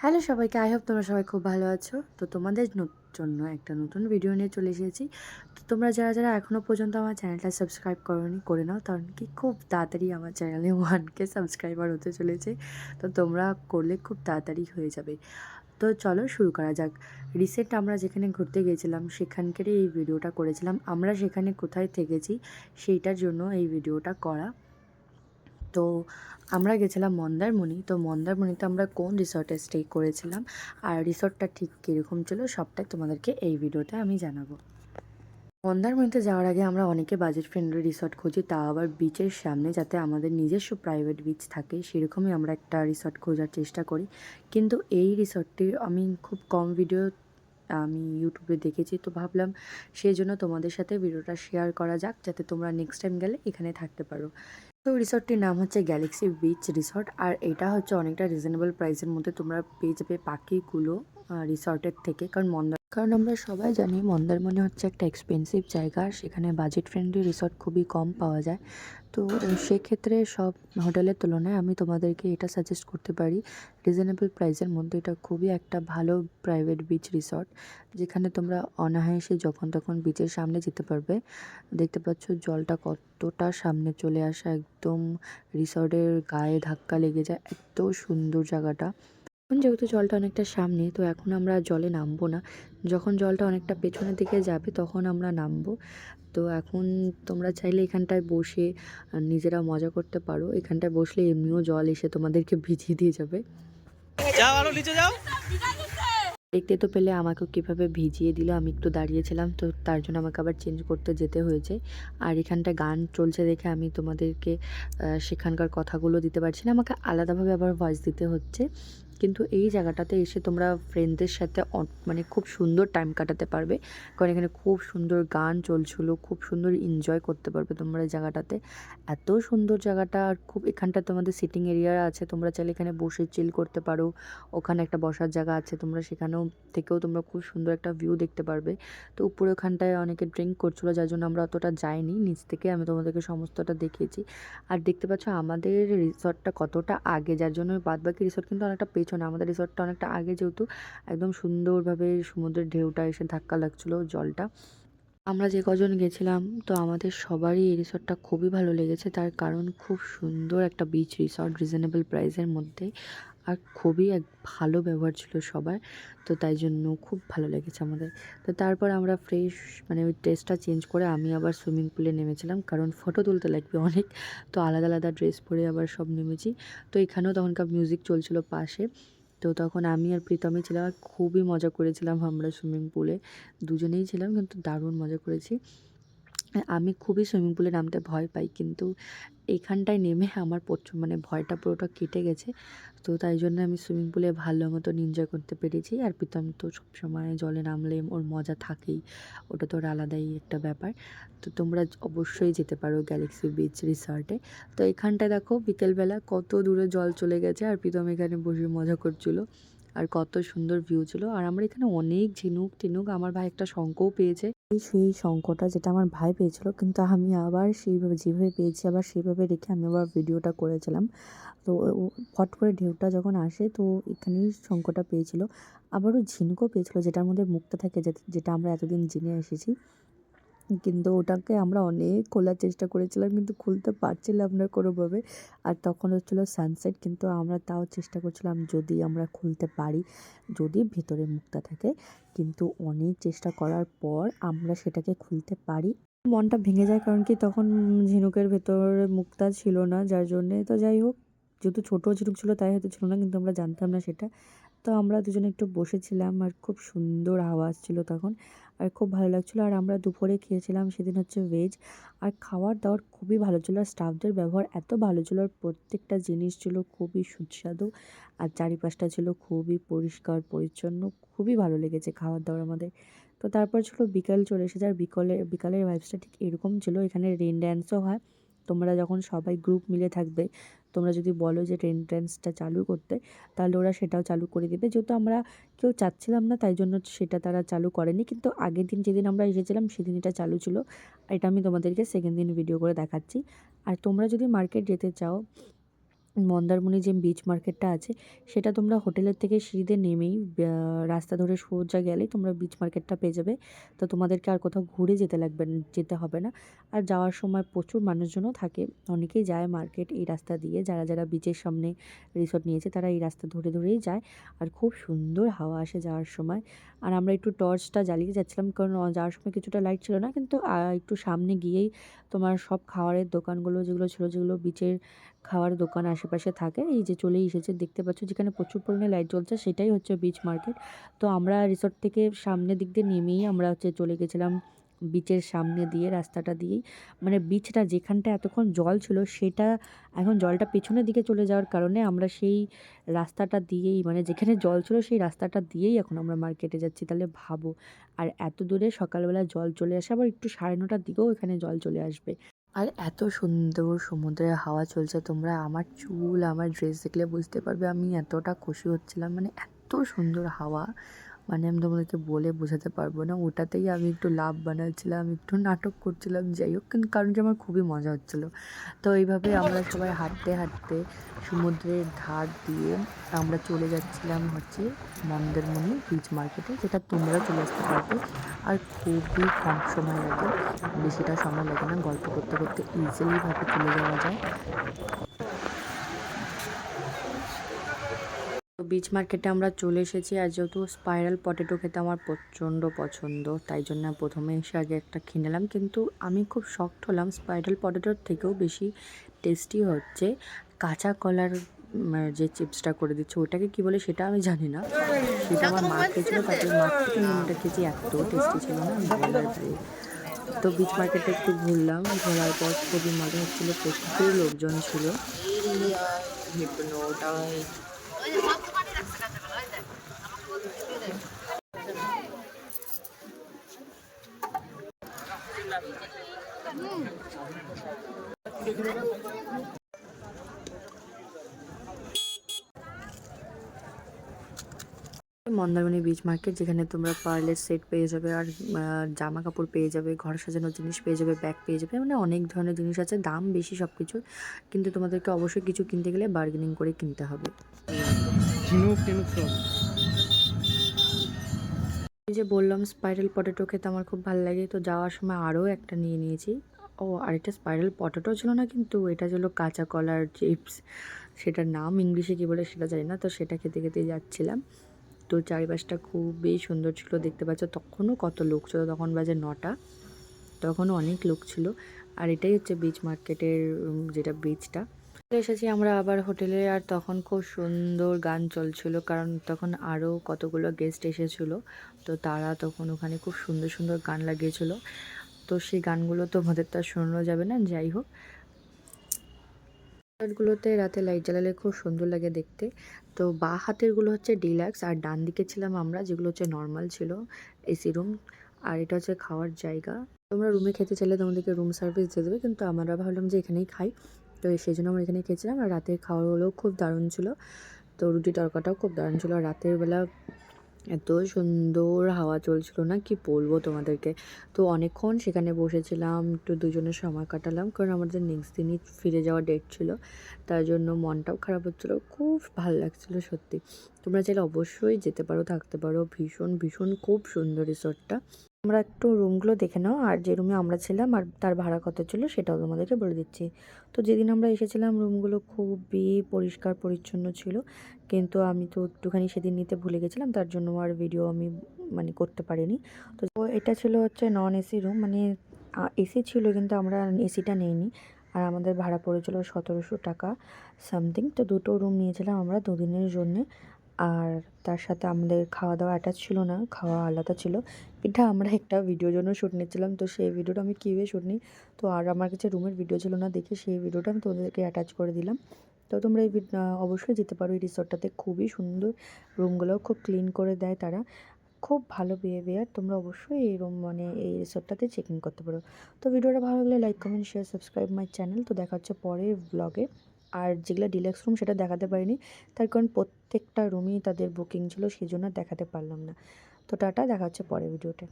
Hello সবাইকে, I hope তোমরা সবাই খুব ভালো আছো। তো তোমাদের জন্য একটা নতুন ভিডিও নিয়ে চলে এসেছি। তো তোমরা যারা যারা এখনও পর্যন্ত আমার চ্যানেলটা সাবস্ক্রাইব করোনি করে নাও, কারণ কি খুব তাড়াতাড়ি আমার চ্যানেলে 1K সাবস্ক্রাইবার হতে চলেছে। তো তোমরা করলে খুব তাড়াতাড়ি হয়ে যাবে। তো চলো শুরু করা যাক। রিসেন্ট আমরা যেখানে ঘুরতে গিয়েছিলাম সেখানকারই এই ভিডিওটা করেছিলাম। আমরা সেখানে কোথায় থেকেছি সেইটার জন্য এই ভিডিওটা করা। তো আমরা গেছিলাম মন্দারমণি। তো মন্দারমণিতে আমরা কোন রিসর্টে স্টে করেছিলাম আর রিসর্টটা ঠিক কীরকম ছিল সবটাই তোমাদেরকে এই ভিডিওতে আমি জানাবো। মন্দারমণিতে যাওয়ার আগে আমরা অনেকে বাজেট ফ্রেন্ডলি রিসর্ট খুঁজি, তা আবার বিচের সামনে, যাতে আমাদের নিজস্ব প্রাইভেট বিচ থাকে সেরকমই আমরা একটা রিসর্ট খোঁজার চেষ্টা করি। কিন্তু এই রিসর্টটির আমি খুব কম ভিডিও আমি ইউটিউবে দেখেছি, তো ভাবলাম সেই জন্য তোমাদের সাথে ভিডিওটা শেয়ার করা যাক, যাতে তোমরা নেক্সট টাইম গেলে এখানে থাকতে পারো। তো রিসর্টটির নাম হচ্ছে গ্যালাক্সি বিচ রিসর্ট, আর এটা হচ্ছে অনেকটা রিজনেবল প্রাইসের মধ্যে তোমরা পেয়ে যাবে বাকিগুলো রিসর্টের থেকে। কারণ আমরা সবাই জানি মন্দারমণি হচ্ছে একটা এক্সপেন্সিভ জায়গা, সেখানে বাজেট ফ্রেন্ডলি রিসর্ট খুবই কম পাওয়া যায়। তো সেক্ষেত্রে সব হোটেলের তুলনায় আমি তোমাদেরকে এটা সাজেস্ট করতে পারি, রিজনেবল প্রাইসের মধ্যে এটা খুবই একটা ভালো প্রাইভেট বিচ রিসর্ট, যেখানে তোমরা অনায়াসে যখন তখন বিচের সামনে যেতে পারবে। দেখতে পাচ্ছ জলটা কতটা সামনে চলে আসা, একদম রিসর্টের গায়ে ধাক্কা লেগে যায়, এত সুন্দর জায়গাটা। এখন যেহেতু জলটা অনেকটা সামনে, তো এখন আমরা জলে নামবো না। যখন জলটা অনেকটা পেছনের দিকে যাবে তখন আমরা নামবো। তো এখন তোমরা চাইলে এখানটায় বসে নিজেরা মজা করতে পারো। এখানটায় বসলে এমনিও জল এসে তোমাদেরকে ভিজিয়ে দিয়ে যাবে। যাও আরো নিচে যাও। দেখতে তো পেলে আমাকেও কীভাবে ভিজিয়ে দিল। আমি একটু দাঁড়িয়েছিলাম, তো তার জন্য আমাকে আবার চেঞ্জ করতে যেতে হয়েছে। আর এখানটায় গান চলছে দেখে আমি তোমাদেরকে সেখানকার কথাগুলো দিতে পারছি না, আমাকে আলাদাভাবে আবার ভয়েস দিতে হচ্ছে। কিন্তু এই জায়গাটাতে এসে তোমরা ফ্রেন্ডদের সাথে মানে খুব সুন্দর টাইম কাটাতে পারবে, কারণ এখানে খুব সুন্দর গান চলছিল, খুব সুন্দর এনজয় করতে পারবে তোমরা এই জায়গাটাতে। এত সুন্দর জায়গাটা, আর খুব এখানটা তোমাদের সিটিং এরিয়া আছে, তোমরা চাইলে এখানে বসে চিল করতে পারো। ওখানে একটা বসার জায়গা আছে, তোমরা সেখানেও থেকেও তোমরা খুব সুন্দর একটা ভিউ দেখতে পারবে। তো উপরে ওখানটায় অনেকে ড্রিঙ্ক করছিলো, যার জন্য আমরা অতটা যাইনি, নিচ থেকে আমি তোমাদেরকে সমস্তটা দেখিয়েছি। আর দেখতে পাচ্ছ আমাদের রিসর্টটা কতটা আগে, যার জন্য বাদবাকি রিসর্ট কিন্তু অনেকটা পেছনে, আমাদের রিসর্টটা অনেকটা আগে, যেহেতু একদম সুন্দরভাবে সমুদ্রের ঢেউটা এসে ধাক্কা লাগছিলো জলটা। আমরা যে কজন গেছিলাম, তো আমাদের সবারই এই রিসর্টটা খুবই ভালো লেগেছে, তার কারণ খুব সুন্দর একটা বিচ রিসর্ট রিজনেবল প্রাইসের মধ্যে, আর খুবই এক ভালো ব্যবহার ছিল সবার। তো তাই জন্য খুব ভালো লেগেছে আমাদের। তো তারপর আমরা ফ্রেশ মানে ওই ড্রেসটা চেঞ্জ করে আমি আবার সুইমিং পুলে নেমেছিলাম, কারণ ফটো তুলতে লাগবে অনেক। তো আলাদা আলাদা ড্রেস পরে আবার সব নেমেছি। তো এখানেও তখনকার মিউজিক চলছিল পাশে। তো তখন আমি আর প্রীতমই ছিলাম, আর খুবই মজা করেছিলাম আমরা সুইমিং পুলে। দুজনেই ছিলাম, কিন্তু দারুণ মজা করেছি। আমি খুবই সুইমিং পুলে নামতে ভয় পাই, কিন্তু এইখানটায় নেমে আমার মানে ভয়টা পুরোটা কেটে গেছে। তো তাই জন্য আমি সুইমিং পুলে ভালো মতন এনজয় করতে পেরেছি। আর প্রীতম তো সবসময় জলে নামলে ওর মজা থাকেই, ওটা তো ওর আলাদাই একটা ব্যাপার। তো তোমরা অবশ্যই যেতে পারো গ্যালাক্সি বিচ রিসর্টে। তো এখানটায় দেখো বিকেলবেলা কত দূরে জল চলে গেছে, আর প্রীতম এখানে বসে মজা করছিল, আর কত সুন্দর ভিউ ছিল। আর আমার এখানে অনেক ঝিনুক টিনুক, আমার ভাই একটা শঙ্খও পেয়েছে, সেই শঙ্খটা যেটা আমার ভাই পেয়েছিল, কিন্তু আমি আবার সেইভাবে যেভাবে পেয়েছি আবার সেইভাবে রেখে আমি আবার ভিডিওটা করেছিলাম। তো ফট করে ঢেউটা যখন আসে, তো এখানেই শঙ্খটা পেয়েছিল। আবারও ঝিনুকও পেয়েছিল, যেটার মধ্যে মুক্তা থাকে, যেটা আমরা এতদিন জেনে এসেছি। কিন্তু ওটাকে আমরা অনেক খোলার চেষ্টা করেছিলাম, কিন্তু খুলতে পারছিলাম না কোনোভাবে। আর তখন হচ্ছিলো সানসেট, কিন্তু আমরা তাও চেষ্টা করছিলাম যদি আমরা খুলতে পারি, যদি ভেতরে মুক্তা থাকে। কিন্তু অনেক চেষ্টা করার পর আমরা সেটাকে খুলতে পারি। মনটা ভেঙে যায়, কারণ কি তখন ঝিনুকের ভেতরে মুক্তা ছিল না, যার জন্যে। তো যাই হোক, যেহেতু ছোটো ঝিনুক ছিল তাই হয়তো ছিল না, কিন্তু আমরা জানতাম না সেটা। তো আমরা দুজনে একটু বসেছিলাম, আর খুব সুন্দর হাওয়া আসছিল তখন, আর খুব ভালো লাগছিলো। আর আমরা দুপুরে খেয়েছিলাম সেদিন হচ্ছে ভেজ, আর খাওয়ার দাওয়ার খুবই ভালো ছিল, আর স্টাফদের ব্যবহার এত ভালো ছিল, আর প্রত্যেকটা জিনিস ছিল খুবই সুস্বাদু, আর চারিপাশটা ছিল খুবই পরিষ্কার পরিচ্ছন্ন। খুবই ভালো লেগেছে খাওয়ার দাওয়ার আমাদের। তো তারপর ছিল বিকাল চলে এসেছে, আর বিকালের ভাইবসটা ঠিক এরকম ছিল। এখানে রেন ড্যান্সও হয়, তোমরা যখন সবাই গ্রুপ মিলে থাকবে, তোমরা যদি বলো যে রেন ড্যান্সটা চালু করতে, তাহলে ওরা সেটাও চালু করে দেবে। যেহেতু আমরা কেউ চাচ্ছিলাম না, তাই জন্য সেটা তারা চালু করেনি, কিন্তু আগের দিন যেদিন আমরা এসেছিলাম সেদিন এটা চালু ছিল। এটা আমি তোমাদেরকে সেকেন্ড দিন ভিডিও করে দেখাচ্ছি। আর তোমরা যদি মার্কেট যেতে চাও, মন্দারমণি যে বিচ মার্কেটটা আছে সেটা তোমরা হোটেলের থেকে সিঁড়িতে নেমেই রাস্তা ধরে সোজা গেলেই তোমরা বিচ মার্কেটটা পেয়ে যাবে। তো তোমাদেরকে আর কোথাও ঘুরে যেতে হবে না। আর যাওয়ার সময় প্রচুর মানুষজনও থাকে। অনেকেই যায় মার্কেট এই রাস্তা দিয়ে। যারা বিচের সামনে রিসর্ট নিয়েছে তারা এই রাস্তা ধরেই যায়। আর খুব সুন্দর হাওয়া আসে যাওয়ার সময়। আর আমরা একটু টর্চটা জ্বালিয়ে যাচ্ছিলাম কারণ যাওয়ার সময় কিছুটা লাইট ছিল না, কিন্তু একটু সামনে গিয়েই তোমার সব খাবারের দোকানগুলো যেগুলো বিচের খাওয়ার দোকান আশেপাশে থাকে, এই যে চলেই এসেছে দেখতে পাচ্ছ, যেখানে প্রচুর পরিমাণে লাইট জ্বলছে সেটাই হচ্ছে বিচ মার্কেট। তো আমরা রিসর্ট থেকে সামনের দিক দিয়ে নেমেই আমরা চলে গেছিলাম বিচের সামনে দিয়ে, রাস্তাটা দিয়েই। মানে বিচটা যেখানটা এতক্ষণ জল ছিল সেটা এখন জলটা পেছনের দিকে চলে যাওয়ার কারণে আমরা সেই রাস্তাটা দিয়েই, মানে যেখানে জল ছিল সেই রাস্তাটা দিয়েই এখন আমরা মার্কেটে যাচ্ছি। তাহলে ভাবো, আর এত দূরে সকালবেলা জল চলে আসে, আবার একটু 9:30টার দিকেও এখানে জল চলে আসবে। আর এত সুন্দর সমুদ্রের হাওয়া চলছে, তোমরা আমার চুল আমার ড্রেস দেখলে বুঝতে পারবে আমি এতটা খুশি হচ্ছিলাম। মানে এত সুন্দর হাওয়া, মানে আমি তোমাদেরকে বলে বোঝাতে পারবো না। ওটাতেই আমি একটু লাভ বানাচ্ছিলাম, একটু নাটক করছিলাম, যাই হোক, কিন্তু কারণ যে আমার খুবই মজা হচ্ছিলো। তো এইভাবে আমরা সবাই হাঁটতে হাঁটতে সমুদ্রের ধার দিয়ে আমরা চলে যাচ্ছিলাম মন্দারমণি বিচ মার্কেটে, যেটা তোমরা চলে আসতে পারবে। আর খুবই কম সময় লাগে, বেশিটা সময় লাগে না, গল্প করতে করতে ইজিলিভাবে চলে যাওয়া যায়। তো বিচ মার্কেটে আমরা চলে এসেছি। আর যেহেতু স্পাইরাল পটেটো খেতে আমার প্রচণ্ড পছন্দ, তাই জন্য প্রথমে এসে আগে একটা খেয়ে নিলাম। কিন্তু আমি খুব শকড হলাম, স্পাইরাল পটেটোর থেকেও বেশি টেস্টি হচ্ছে কাঁচা কলার যে চিপসটা করে দিচ্ছে, ওটাকে কি বলে সেটা আমি জানি না। সেটা আমার মা খেয়েছিল, তারপরে মার থেকে আমি ওটা খেয়েছি, এত টেস্টি ছিল না বলার বাইরে। তো বিচ মার্কেটে একটু ঘুরলাম, ঘোরার পর খুবই মজা হচ্ছিলো, প্রচুর লোকজন ছিল। মন্দারমণি বিচ মার্কেট, যেখানে তোমরা পার্লের সেট পেয়ে যাবে, আর জামা কাপড় পেয়ে যাবে, ঘর সাজানোর জিনিস পেয়ে যাবে, ব্যাগ পেয়ে যাবে, মানে অনেক ধরনের জিনিস আছে। দাম বেশি সব কিছু, কিন্তু তোমাদেরকে অবশ্যই কিছু কিনতে গেলে বার্গেনিং করে কিনতে হবে। এই যে বললাম স্পাইরাল পটেটো খেতে আমার খুব ভালো লাগে, তো যাওয়ার সময় আরও একটা নিয়ে নিয়েছি। ও আরেকটা স্পাইরাল পটেটো ছিল না, কিন্তু এটা ছিল কাঁচা কলার চিপস। সেটার নাম ইংলিশে কী বলে সেটা জানি না। তো সেটা খেতে খেতে যাচ্ছিলাম। তো চারিপাশটা খুবই সুন্দর ছিল, দেখতে পাচ্ছ। তখনও কত লোক ছিল, তখন বাজে 9টা, তখনও অনেক লোক ছিল। আর এটাই হচ্ছে বিচ মার্কেটের যেটা বিচটা। এসেছি আমরা আবার হোটেলে, আর তখন খুব সুন্দর গান চলছিল, কারণ তখন আরও কতগুলো গেস্ট এসেছিলো। তো তারা তখন ওখানে খুব সুন্দর সুন্দর গান লাগিয়েছিল। তো সেই গানগুলো তো আমাদের তো আর শোনানো যাবে না, যাই হোক। গুলোতে রাতে লাইট জ্বালালে খুব সুন্দর লাগে দেখতে। তো বাঁ হাতেরগুলো হচ্ছে ডিলাক্স, আর ডান দিকে ছিলাম আমরা, যেগুলো হচ্ছে নর্মাল ছিল, এসি রুম। আর এটা হচ্ছে খাওয়ার জায়গা। তোমরা রুমে খেতে চাইলে তোমাদেরকে রুম সার্ভিস দিয়ে দেবে, কিন্তু আমরা ভাবলাম যে এখানেই খাই। তো সেই জন্য আমরা এখানেই খেয়েছিলাম। আর রাতের খাওয়ারগুলোও খুব দারুণ ছিল। তো রুটি তরকাটাও খুব দারুণ ছিল। আর রাতের বেলা এত সুন্দর হাওয়া চলছিল না, কি বলবো তোমাদেরকে। তো অনেকক্ষণ সেখানে বসেছিলাম, একটু দুজনের সময় কাটালাম, কারণ আমাদের নেক্সট দিনই ফিরে যাওয়ার ডেট ছিল। তার জন্য মনটাও খারাপ হচ্ছিলো, খুব ভালো লাগছিলো সত্যি। তোমরা চাইলে অবশ্যই যেতে পারো, থাকতে পারো, ভীষণ ভীষণ খুব সুন্দর রিসর্টটা। আমরা একটু রুমগুলো দেখে নাও, আর যে রুমে আমরা ছিলাম আর তার ভাড়া কত ছিল সেটাও তোমাদেরকে বলে দিচ্ছি। তো যেদিন আমরা এসেছিলাম রুমগুলো খুবই পরিষ্কার পরিচ্ছন্ন ছিল, কিন্তু আমি তো একটুখানি সেদিন নিতে ভুলে গেছিলাম, তার জন্য আর ভিডিও আমি মানে করতে পারিনি। তো এটা ছিল হচ্ছে নন এসি রুম, মানে এসি ছিল কিন্তু আমরা এসিটা নিইনি। আর আমাদের ভাড়া পড়েছিল 1700 টাকা সামথিং। তো দুটো রুম নিয়েছিলাম আমরা 2 দিনের জন্যে। আর তার সাথে আমাদের খাওয়া দাওয়া অ্যাটাচ ছিল না, খাওয়া আলাদা ছিল। এটা আমরা একটা ভিডিওর জন্য শ্যুট নিচ্ছিলাম, তো সেই ভিডিওটা আমি কীভাবে শ্যুট নিই, তো আর আমার কাছে রুমের ভিডিও ছিল না দেখে সেই ভিডিওটা আমি তোমাদেরকে অ্যাটাচ করে দিলাম। তো তোমরা অবশ্যই যেতে পারো এই রিসর্টটাতে, খুবই সুন্দর। রুমগুলোও খুব ক্লিন করে দেয় তারা, খুব ভালো বিহেভিয়ার। তোমরা অবশ্যই এই রুম মানে এই রিসর্টটাতে চেক ইন করতে পারো। তো ভিডিওটা ভালো লাগলে like comment share subscribe my channel. তো দেখা হচ্ছে পরের ব্লগে। আর যেগুলো ডিলাক্স রুম সেটা দেখাতে পারিনি, তার কারণ প্রত্যেকটা রুমই তাদের বুকিং ছিল, সেই জন্য দেখাতে পারলাম না। তো টাটা, দেখা হচ্ছে পরের ভিডিওতে।